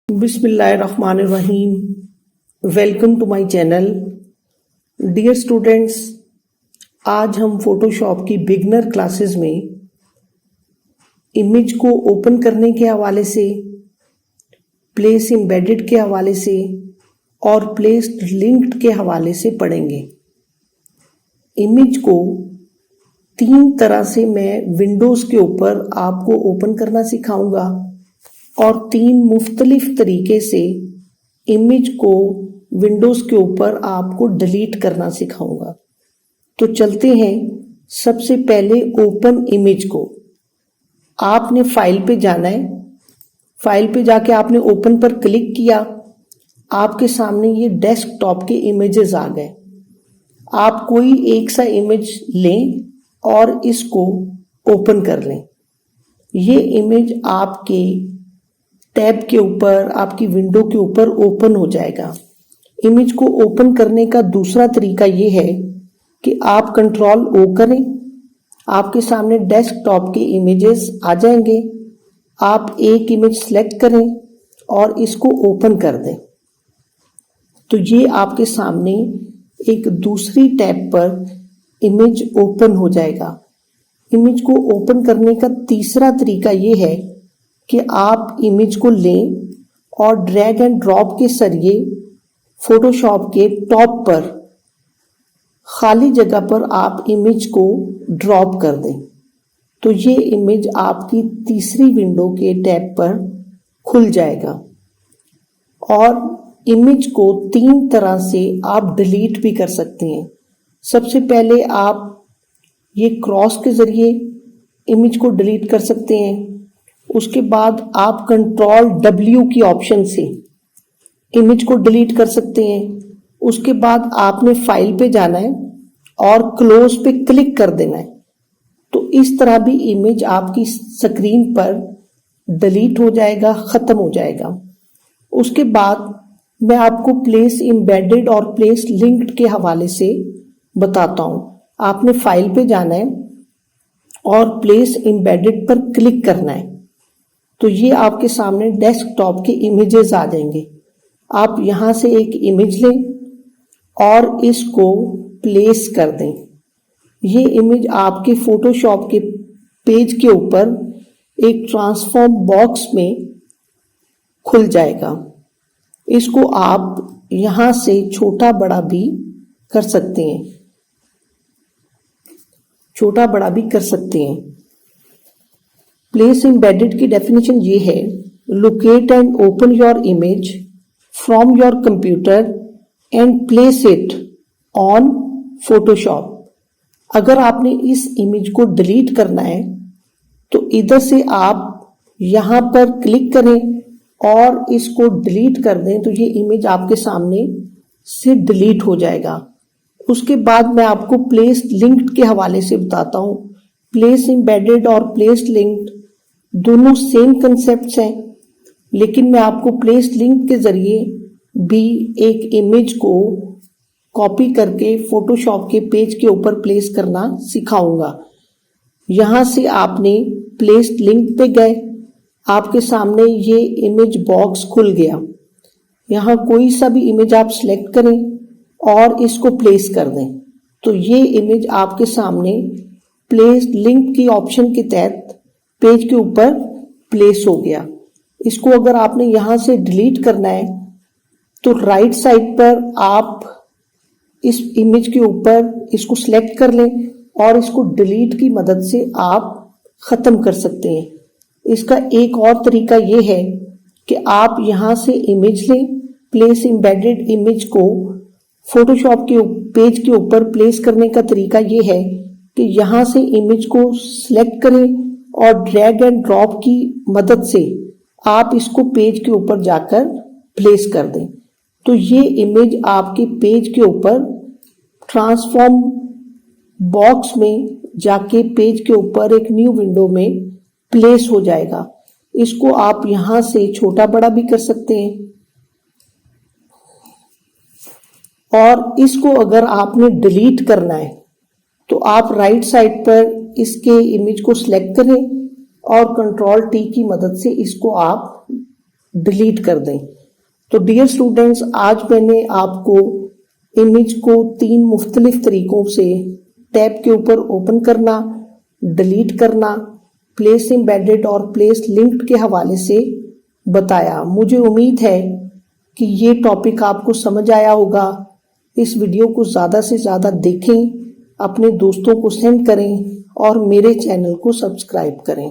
बिस्मिल्लाहिर्रहमानिर्रहीम। Welcome to my channel. Dear students, आज हम फोटोशॉप की बिगनर क्लासेस में इमेज को ओपन करने के हवाले से, प्लेस एम्बेडेड के हवाले से और प्लेस लिंक्ड के हवाले से पढ़ेंगे। इमेज को 3 तरह से मैं विंडोज़ के ऊपर आपको ओपन करना सिखाऊंगा और 3 मुख्तलिफ तरीके से इमेज को विंडोज़ के ऊपर आपको डिलीट करना सिखाऊंगा। तो चलते हैं सबसे पहले ओपन इमेज को। आपने फाइल पे जाना है, फाइल पे जाके आपने ओपन पर क्लिक किया, आपके सामने ये डेस्कटॉप के इमेजेस आ गए। आप कोई एक सा इमेज लें और इसको ओपन कर लें। ये इमेज आपके टैब के ऊपर, आपकी विंडो के ऊपर ओपन हो जाएगा। इमेज को ओपन करने का दूसरा तरीका ये है कि आप कंट्रोल ओ करें, आपके सामने डेस्कटॉप के इमेजेस आ जाएंगे। आप एक इमेज सेलेक्ट करें और इसको ओपन कर दें, तो ये आपके सामने एक दूसरी टैब पर इमेज ओपन हो जाएगा। इमेज को ओपन करने का तीसरा तरीका ये है कि आप इमेज को लें और ड्रैग एंड ड्रॉप के जरिए फोटोशॉप के टॉप पर खाली जगह पर आप इमेज को ड्रॉप कर दें, तो ये इमेज आपकी तीसरी विंडो के टैब पर खुल जाएगा। और इमेज को 3 तरह से आप डिलीट भी कर सकते हैं। सबसे पहले आप ये क्रॉस के जरिए इमेज को डिलीट कर सकते हैं। उसके बाद आप कंट्रोल W की ऑप्शन से इमेज को डिलीट कर सकते हैं। उसके बाद आपने फाइल पे जाना है और क्लोज पे क्लिक कर देना है, तो इस तरह भी इमेज आपकी स्क्रीन पर डिलीट हो जाएगा, खत्म हो जाएगा। उसके बाद मैं आपको प्लेस एम्बेडेड और प्लेस लिंक्ड के हवाले से बताता हूँ। आपने फाइल पे जाना है और प्लेस एम्बेडेड पर क्लिक करना है, तो ये आपके सामने डेस्कटॉप के इमेजेस आ जाएंगे। आप यहाँ से एक इमेज लें और इसको प्लेस कर दें। ये इमेज आपके फोटोशॉप के पेज के ऊपर एक ट्रांसफॉर्म बॉक्स में खुल जाएगा। इसको आप यहाँ से छोटा बड़ा भी कर सकते हैं, छोटा बड़ा भी कर सकते हैं। प्लेस एम्बेडेड की डेफिनेशन ये है, locate and open your image from your computer and place it on Photoshop. अगर आपने इस इमेज को डिलीट करना है तो इधर से आप यहाँ पर क्लिक करें और इसको डिलीट कर दें, तो ये इमेज आपके सामने से डिलीट हो जाएगा। उसके बाद मैं आपको प्लेस लिंक्ड के हवाले से बताता हूँ। प्लेस एम्बेडेड और प्लेस लिंक्ड दोनों सेम कंसेप्ट्स हैं, लेकिन मैं आपको प्लेस लिंक के जरिए भी एक इमेज को कॉपी करके फोटोशॉप के पेज के ऊपर प्लेस करना सिखाऊंगा। यहाँ से आपने प्लेस लिंक पे गए, आपके सामने ये इमेज बॉक्स खुल गया। यहाँ कोई सा भी इमेज आप सिलेक्ट करें और इसको प्लेस कर दें, तो ये इमेज आपके सामने प्लेस लिंक की ऑप्शन के तहत पेज के ऊपर प्लेस हो गया। इसको अगर आपने यहाँ से डिलीट करना है तो राइट साइड पर आप इस इमेज के ऊपर इसको सिलेक्ट कर लें और इसको डिलीट की मदद से आप ख़त्म कर सकते हैं। इसका एक और तरीका ये है कि आप यहाँ से इमेज लें, प्लेस एम्बेडेड इमेज को फोटोशॉप के पेज के ऊपर प्लेस करने का तरीका ये है कि यहाँ से इमेज को सिलेक्ट करें और ड्रैग एंड ड्रॉप की मदद से आप इसको पेज के ऊपर जाकर प्लेस कर दें, तो ये इमेज आपके पेज के ऊपर ट्रांसफॉर्म बॉक्स में जाके पेज के ऊपर एक न्यू विंडो में प्लेस हो जाएगा। इसको आप यहाँ से छोटा बड़ा भी कर सकते हैं। और इसको अगर आपने डिलीट करना है तो आप राइट साइड पर इसके इमेज को सिलेक्ट करें और कंट्रोल T की मदद से इसको आप डिलीट कर दें। तो डियर स्टूडेंट्स, आज मैंने आपको इमेज को 3 मुख्तलिफ तरीकों से टैब के ऊपर ओपन करना, डिलीट करना, प्लेस एम्बेडेड और प्लेस लिंक्ड के हवाले से बताया। मुझे उम्मीद है कि ये टॉपिक आपको समझ आया होगा। इस वीडियो को ज़्यादा से ज़्यादा देखें, अपने दोस्तों को सेंड करें और मेरे चैनल को सब्सक्राइब करें।